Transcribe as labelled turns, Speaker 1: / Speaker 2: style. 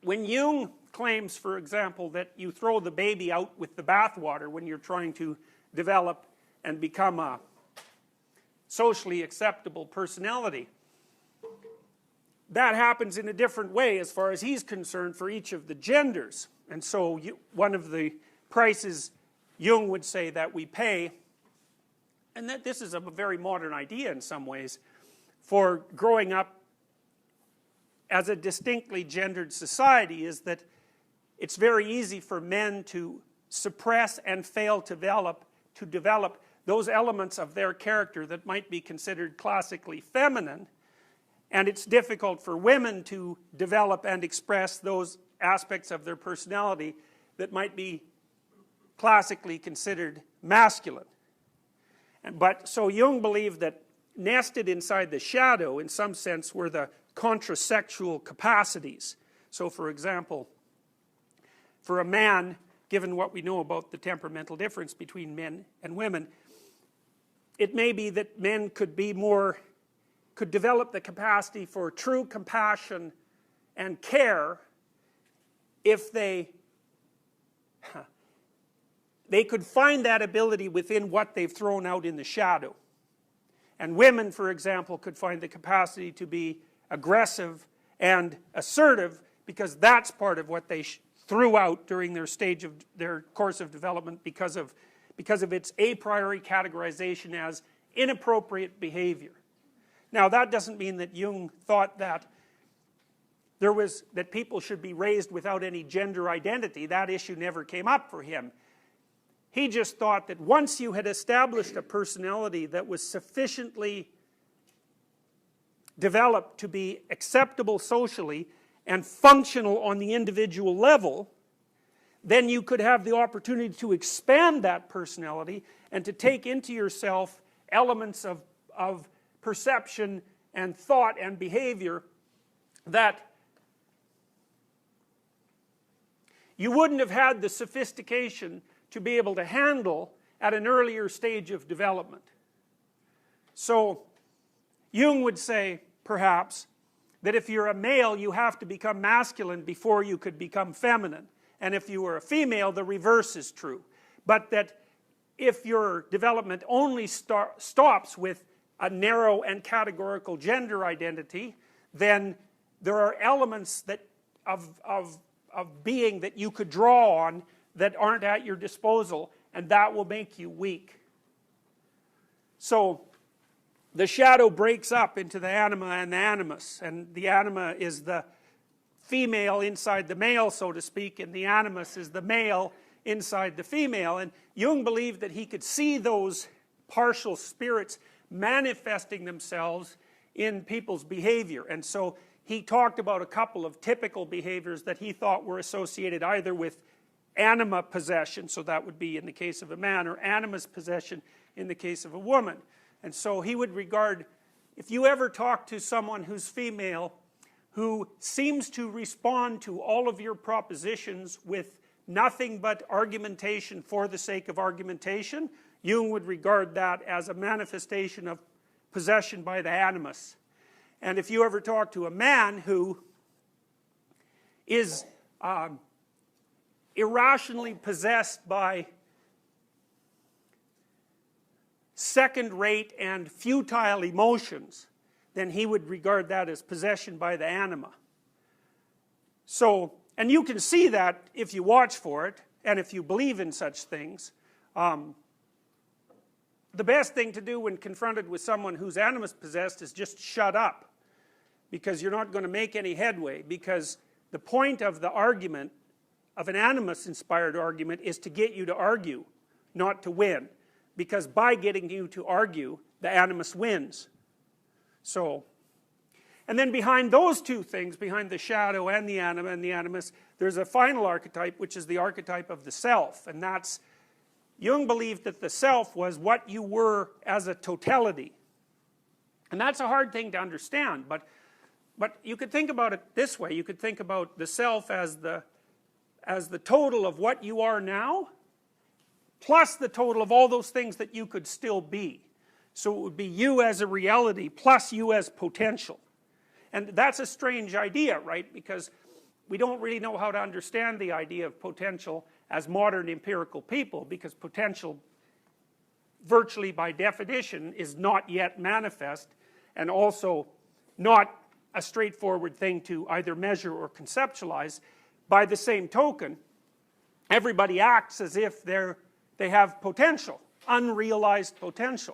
Speaker 1: when Jung claims, for example, that you throw the baby out with the bathwater when you're trying to develop and become a socially acceptable personality, that happens in a different way as far as he's concerned for each of the genders. And so one of the prices Jung would say that we pay, and that this is a very modern idea in some ways, for growing up as a distinctly gendered society, is that it's very easy for men to suppress and fail to develop those elements of their character that might be considered classically feminine, and it's difficult for women to develop and express those aspects of their personality that might be classically considered masculine. So Jung believed that nested inside the shadow, in some sense, were the contrasexual capacities. So for example, for a man, given what we know about the temperamental difference between men and women, it may be that men could develop the capacity for true compassion and care if they could find that ability within what they've thrown out in the shadow. And women, for example, could find the capacity to be aggressive and assertive because that's part of what they threw out during their course of development because of its a priori categorization as inappropriate behavior. Now that doesn't mean that Jung thought that that people should be raised without any gender identity. That issue never came up for him. He just thought that once you had established a personality that was sufficiently developed to be acceptable socially and functional on the individual level, then you could have the opportunity to expand that personality and to take into yourself elements of perception and thought and behavior that you wouldn't have had the sophistication to be able to handle at an earlier stage of development. So Jung would say, perhaps, that if you're a male, you have to become masculine before you could become feminine. And if you were a female, the reverse is true. But that if your development only stops with a narrow and categorical gender identity, then there are elements of being that you could draw on that aren't at your disposal, and that will make you weak. So the shadow breaks up into the anima and the animus, and the anima is the female inside the male, so to speak, and the animus is the male inside the female. And Jung believed that he could see those partial spirits manifesting themselves in people's behavior. And so he talked about a couple of typical behaviors that he thought were associated either with anima possession, so that would be in the case of a man, or animus possession in the case of a woman. And so he would regard, if you ever talk to someone who's female, who seems to respond to all of your propositions with nothing but argumentation for the sake of argumentation, Jung would regard that as a manifestation of possession by the animus. And if you ever talk to a man who is irrationally possessed by second-rate and futile emotions, then he would regard that as possession by the anima. So, and you can see that if you watch for it, and if you believe in such things. The best thing to do when confronted with someone whose animus possessed is just shut up, because you're not going to make any headway, because the point of the argument, of an animus-inspired argument, is to get you to argue, not to win. Because by getting you to argue, the animus wins. So, and then behind those two things, behind the shadow and the anima and the animus, there's a final archetype, which is the archetype of the self. And that's, Jung believed that the self was what you were as a totality. And that's a hard thing to understand, but you could think about it this way. You could think about the self as the total of what you are now, plus the total of all those things that you could still be. So it would be you as a reality plus you as potential. And that's a strange idea, right? Because we don't really know how to understand the idea of potential as modern empirical people, because potential, virtually by definition, is not yet manifest, and also not a straightforward thing to either measure or conceptualize. By the same token, everybody acts as if they have potential, unrealized potential.